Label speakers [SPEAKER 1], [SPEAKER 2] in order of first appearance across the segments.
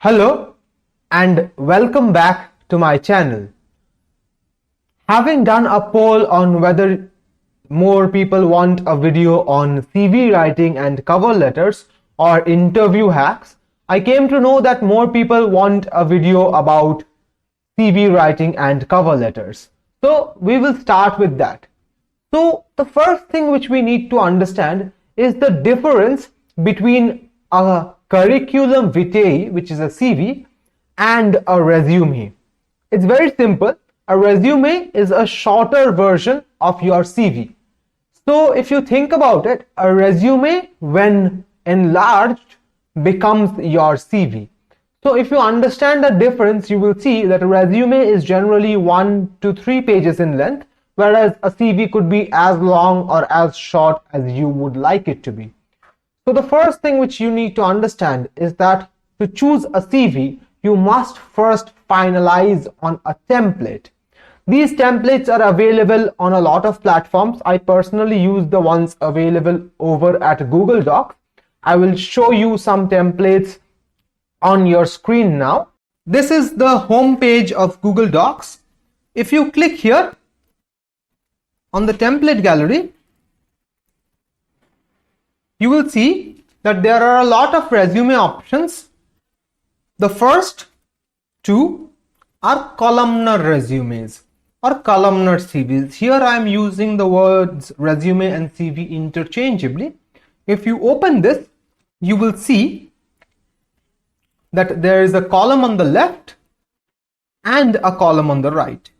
[SPEAKER 1] Hello and welcome back to my channel. Having done a poll on whether more people want a video on CV writing and cover letters or interview hacks, I came to know that more people want a video about CV writing and cover letters. So we will start with that. So the first thing which we need to understand is the difference between a curriculum vitae, which is a CV, and a resume. It's very simple. A resume is a shorter version of your CV. So if you think about it, a resume when enlarged becomes your CV. So if you understand the difference, you will see that a resume is generally 1 to 3 pages in length, whereas a CV could be as long or as short as you would like it to be. So the first thing which you need to understand is that to choose a CV, you must first finalize on a template. These templates are available on a lot of platforms. I personally use the ones available over at Google Docs. I will show you some templates on your screen now. This is the home page of Google Docs. If you click here on the template gallery, you will see that there are a lot of resume options. The first two are columnar resumes or columnar CVs. Here I am using the words resume and CV interchangeably. If you open this, you will see that there is a column on the left and a column on the right.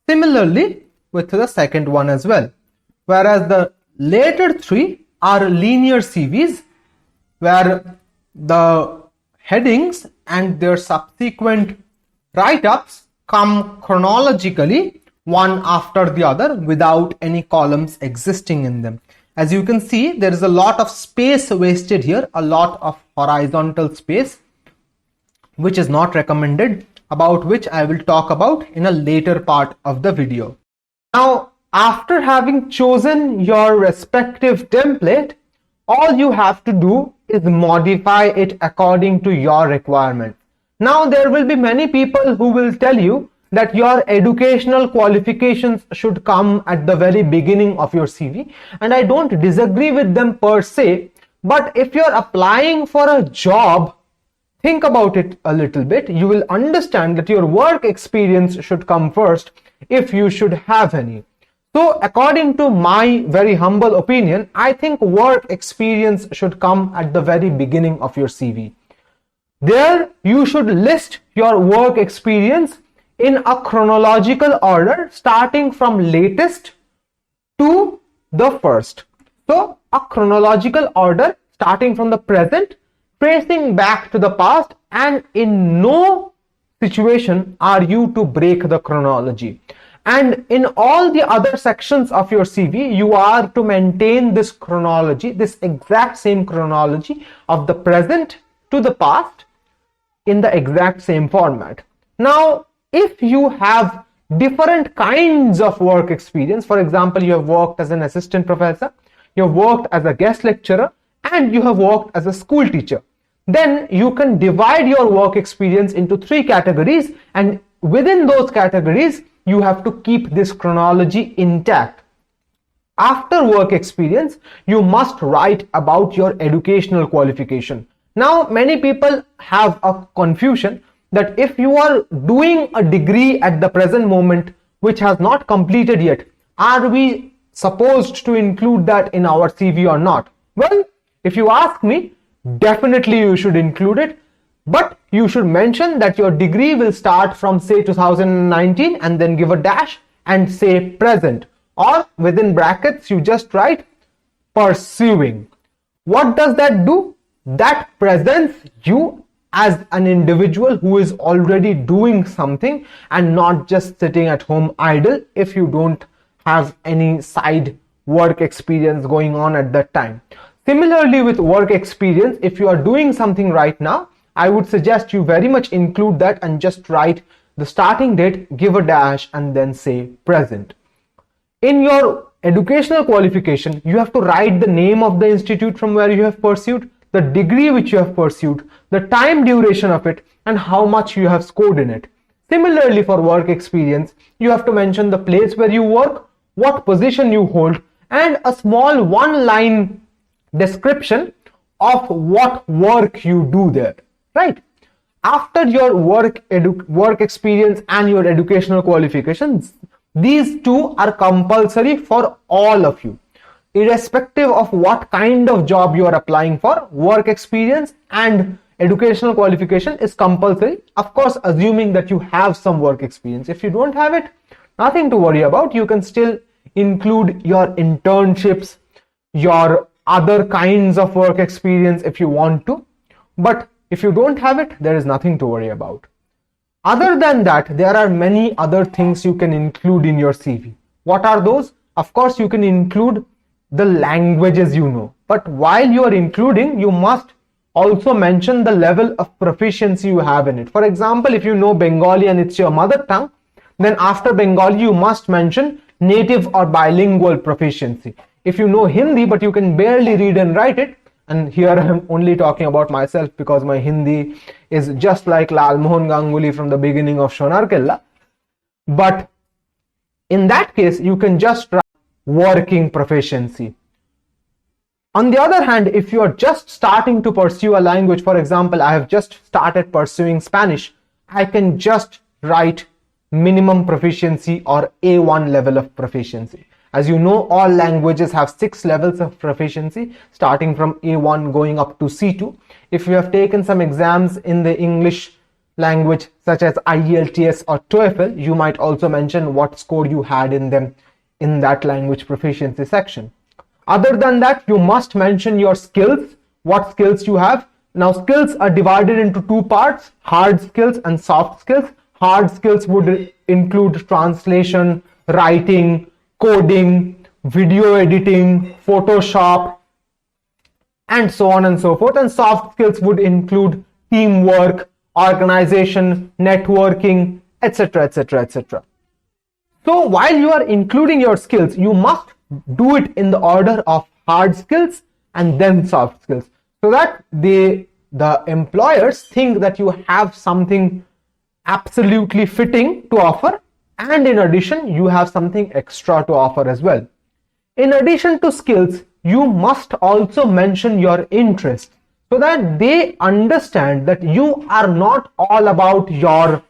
[SPEAKER 1] Similarly with the second one as well. Whereas the later three are linear CVs, where the headings and their subsequent write-ups come chronologically one after the other without any columns existing in them. As you can see, there is a lot of space wasted here, a lot of horizontal space, which is not recommended, about which I will talk about in a later part of the video. Now, after having chosen your respective template, all you have to do is modify it according to your requirement. Now, there will be many people who will tell you that your educational qualifications should come at the very beginning of your CV, and I don't disagree with them per se, but if you're applying for a job, think about it a little bit. You will understand that your work experience should come first if you should have any. So according to my very humble opinion, I think work experience should come at the very beginning of your CV. There you should list your work experience in a chronological order, starting from latest to the first. So a chronological order starting from the present, tracing back to the past, and in no situation are you to break the chronology. And in all the other sections of your CV, you are to maintain this chronology, this exact same chronology of the present to the past in the exact same format. Now, if you have different kinds of work experience, for example, you have worked as an assistant professor, you have worked as a guest lecturer, and you have worked as a school teacher, then you can divide your work experience into 3 categories, and within those categories, you have to keep this chronology intact. After work experience, you must write about your educational qualification. Now, many people have a confusion that if you are doing a degree at the present moment which has not completed yet, are we supposed to include that in our CV or not? Well, if you ask me, definitely you should include it. But you should mention that your degree will start from say 2019 and then give a dash and say present, or within brackets you just write pursuing. What does that do? That presents you as an individual who is already doing something and not just sitting at home idle if you don't have any side work experience going on at that time. Similarly with work experience, if you are doing something right now, I would suggest you very much include that and just write the starting date, give a dash, and then say present. In your educational qualification, you have to write the name of the institute from where you have pursued. the degree which you have pursued, the time duration of it, and how much you have scored in it. Similarly, for work experience, you have to mention the place where you work, what position you hold, and a small one-line description of what work you do there, right? After your work experience and your educational qualifications, these two are compulsory for all of you. Irrespective of what kind of job you are applying for, work experience and educational qualification is compulsory. Of course, assuming that you have some work experience. If you don't have it, nothing to worry about. You can still include your internships, your other kinds of work experience if you want to. But if you don't have it, there is nothing to worry about. Other than that, there are many other things you can include in your CV. What are those? Of course, you can include the languages you know. But while you are including, you must also mention the level of proficiency you have in it. For example, if you know Bengali and it's your mother tongue, then after Bengali, you must mention native or bilingual proficiency. If you know Hindi, but you can barely read and write it, and here I am only talking about myself because my Hindi is just like Lal Mohan Ganguly from the beginning of Shonar Killa. But in that case, you can just write working proficiency. On the other hand, if you are just starting to pursue a language, for example, I have just started pursuing Spanish, I can just write minimum proficiency or A1 level of proficiency. As you know, all languages have 6 levels of proficiency, starting from A1 going up to C2. If you have taken some exams in the English language, such as IELTS or TOEFL, you might also mention what score you had in them in that language proficiency section. Other than that, you must mention your skills, what skills you have. Now, skills are divided into 2 parts, hard skills and soft skills. Hard skills would include translation, writing, coding, video editing, Photoshop, and so on and so forth. And soft skills would include teamwork, organization, networking, etc., etc., etc. So while you are including your skills, you must do it in the order of hard skills and then soft skills, so that the employers think that you have something absolutely fitting to offer, and in addition, you have something extra to offer as well. In addition to skills, you must also mention your interest, so that they understand that you are not all about your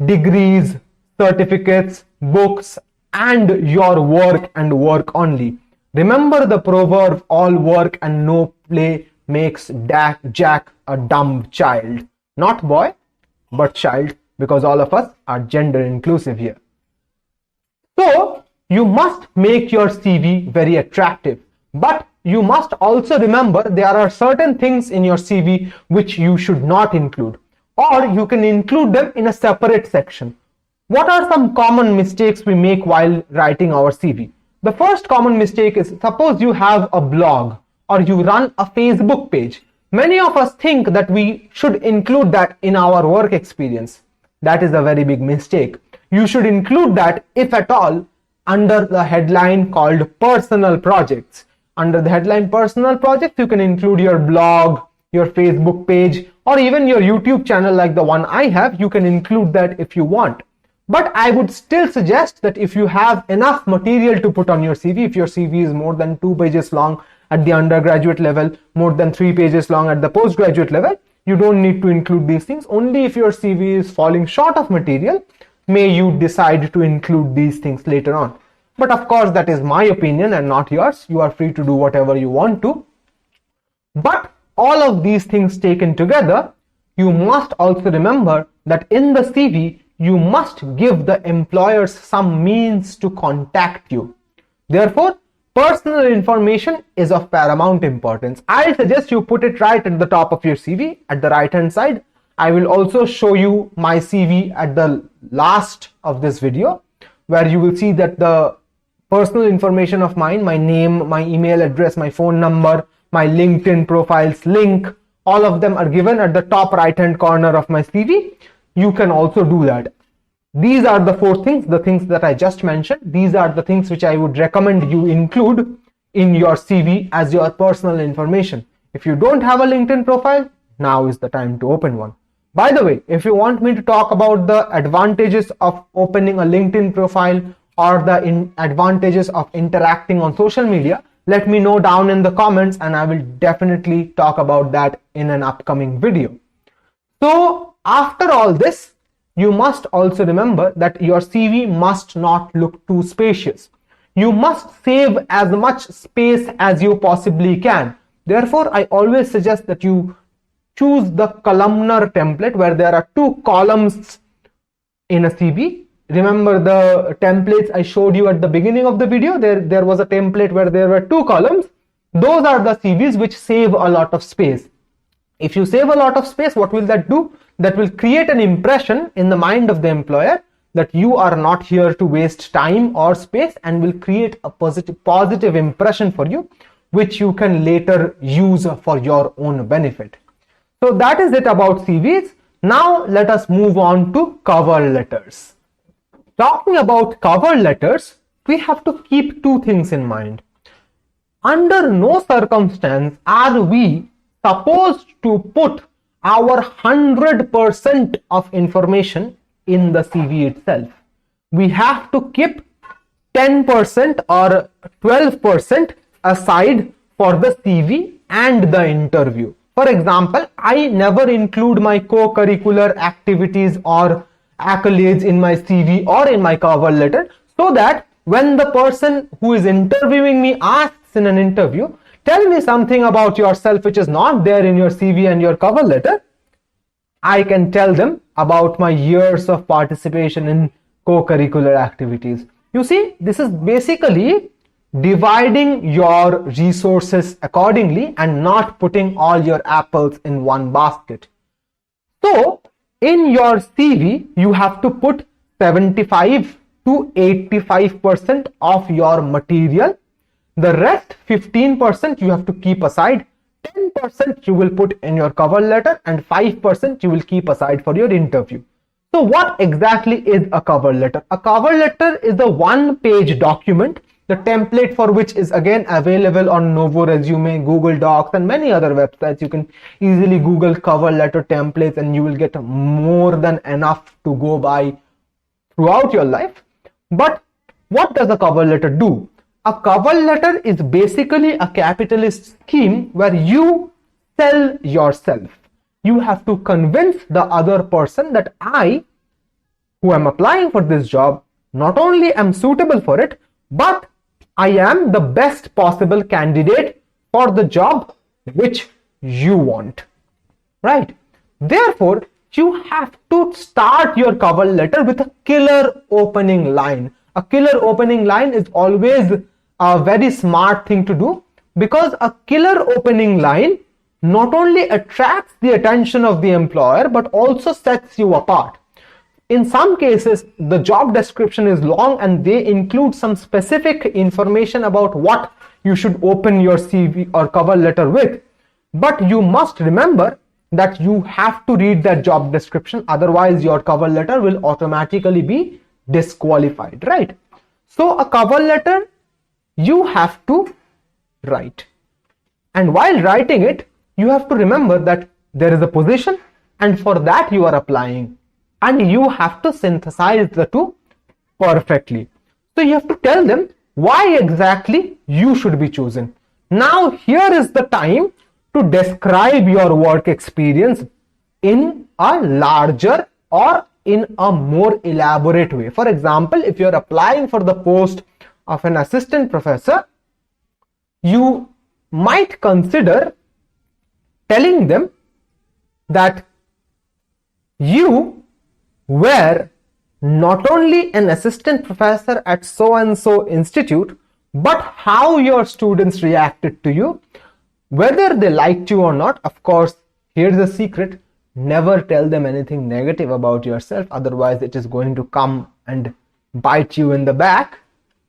[SPEAKER 1] degrees, certificates, books, and your work and work only. Remember the proverb, all work and no play makes Jack a dumb child. Not boy, but child, because all of us are gender inclusive here. So you must make your CV very attractive, but you must also remember there are certain things in your CV which you should not include, or you can include them in a separate section. What are some common mistakes we make while writing our CV? The first common mistake is, suppose you have a blog or you run a Facebook page. Many of us think that we should include that in our work experience. That is a very big mistake. You should include that, if at all, under the headline called personal projects. Under the headline personal projects, you can include your blog, your Facebook page, or even your YouTube channel like the one I have. You can include that if you want. But I would still suggest that if you have enough material to put on your CV, if your CV is more than 2 pages long at the undergraduate level, more than 3 pages long at the postgraduate level, you don't need to include these things. Only if your CV is falling short of material, may you decide to include these things later on. But of course, that is my opinion and not yours. You are free to do whatever you want to. But all of these things taken together, you must also remember that in the CV, you must give the employers some means to contact you. Therefore, personal information is of paramount importance. I suggest you put it right at the top of your CV, at the right hand side. I will also show you my CV at the last of this video, where you will see that the personal information of mine, my name, my email address, my phone number, my LinkedIn profiles link, all of them are given at the top right hand corner of my CV. You can also do that. These are the 4 things, the things that I just mentioned. These are the things which I would recommend you include in your CV as your personal information. If you don't have a LinkedIn profile, now is the time to open one. By the way, if you want me to talk about the advantages of opening a LinkedIn profile or the advantages of interacting on social media, let me know down in the comments and I will definitely talk about that in an upcoming video. So after all this, you must also remember that your CV must not look too spacious. You must save as much space as you possibly can. Therefore, I always suggest that you choose the columnar template where there are 2 columns in a CV. Remember the templates I showed you at the beginning of the video? There was a template where there were 2 columns. Those are the CVs which save a lot of space. If you save a lot of space, what will that do? That will create an impression in the mind of the employer that you are not here to waste time or space, and will create a positive impression for you, which you can later use for your own benefit. So that is it about CVs. Now let us move on to cover letters. Talking about cover letters, we have to keep 2 things in mind. Under no circumstance are we supposed to put our 100% of information in the CV itself. We have to keep 10% or 12% aside for the CV and the interview. For example, I never include my co-curricular activities or accolades in my CV or in my cover letter, so that when the person who is interviewing me asks in an interview, tell me something about yourself which is not there in your CV and your cover letter, I can tell them about my years of participation in co-curricular activities. You see, this is basically dividing your resources accordingly and not putting all your apples in one basket. So in your CV, you have to put 75 to 85% of your material. The rest 15% you have to keep aside. 10% you will put in your cover letter and 5% you will keep aside for your interview. So what exactly is a cover letter? A cover letter is a 1-page document, the template for which is again available on Novo Resume, Google Docs and many other websites. You can easily Google cover letter templates and you will get more than enough to go by throughout your life. But what does a cover letter do? A cover letter is basically a capitalist scheme where you sell yourself. You have to convince the other person that I, who am applying for this job, not only am suitable for it, but I am the best possible candidate for the job which you want. Right? Therefore, you have to start your cover letter with a killer opening line. A killer opening line is always a very smart thing to do, because a killer opening line not only attracts the attention of the employer but also sets you apart. In some cases, the job description is long and they include some specific information about what you should open your CV or cover letter with. But you must remember that you have to read that job description, otherwise your cover letter will automatically be disqualified, right? So a cover letter you have to write, and while writing it you have to remember that there is a position and for that you are applying, and you have to synthesize the 2 perfectly. So you have to tell them why exactly you should be chosen. Now here is the time to describe your work experience in a larger or in a more elaborate way. For example, if you are applying for the post of an assistant professor, you might consider telling them that you were not only an assistant professor at so and so institute, but how your students reacted to you, whether they liked you or not. Of course, here's the secret: never tell them anything negative about yourself, otherwise it is going to come and bite you in the back.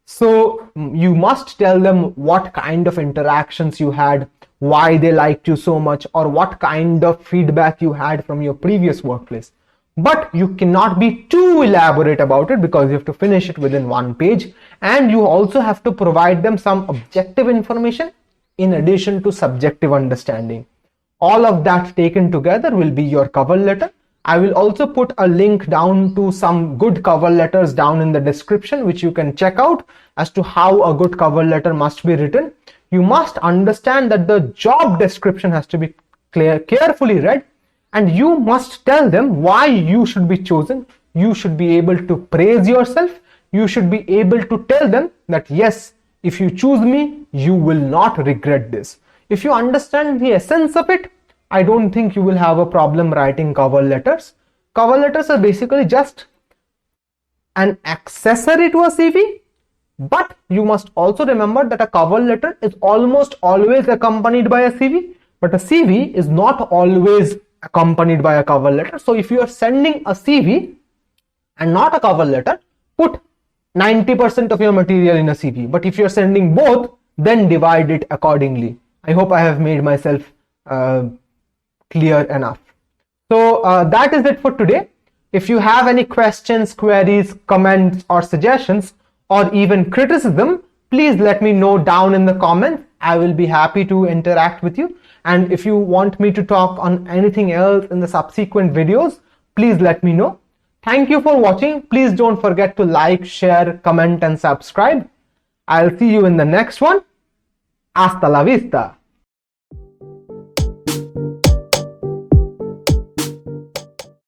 [SPEAKER 1] So you must tell them what kind of interactions you had, why they liked you so much, or what kind of feedback you had from your previous workplace. But you cannot be too elaborate about it, because you have to finish it within 1 page, and you also have to provide them some objective information in addition to subjective understanding. All of that taken together will be your cover letter. I will also put a link down to some good cover letters down in the description, which you can check out as to how a good cover letter must be written. You must understand that the job description has to be carefully read, and you must tell them why you should be chosen. You should be able to praise yourself. You should be able to tell them that yes, if you choose me, you will not regret this. If you understand the essence of it, I don't think you will have a problem writing cover letters. Cover letters are basically just an accessory to a CV, but you must also remember that a cover letter is almost always accompanied by a CV, but a CV is not always accompanied by a cover letter. So if you are sending a CV and not a cover letter, put 90% of your material in a CV. But if you're sending both, then divide it accordingly. I hope I have made myself clear enough. So that is it for today. If you have any questions, queries, comments, or suggestions, or even criticism, please let me know down in the comments. I will be happy to interact with you. And if you want me to talk on anything else in the subsequent videos, please let me know. Thank you for watching. Please don't forget to like, share, comment, and subscribe. I'll see you in the next one. Hasta la vista.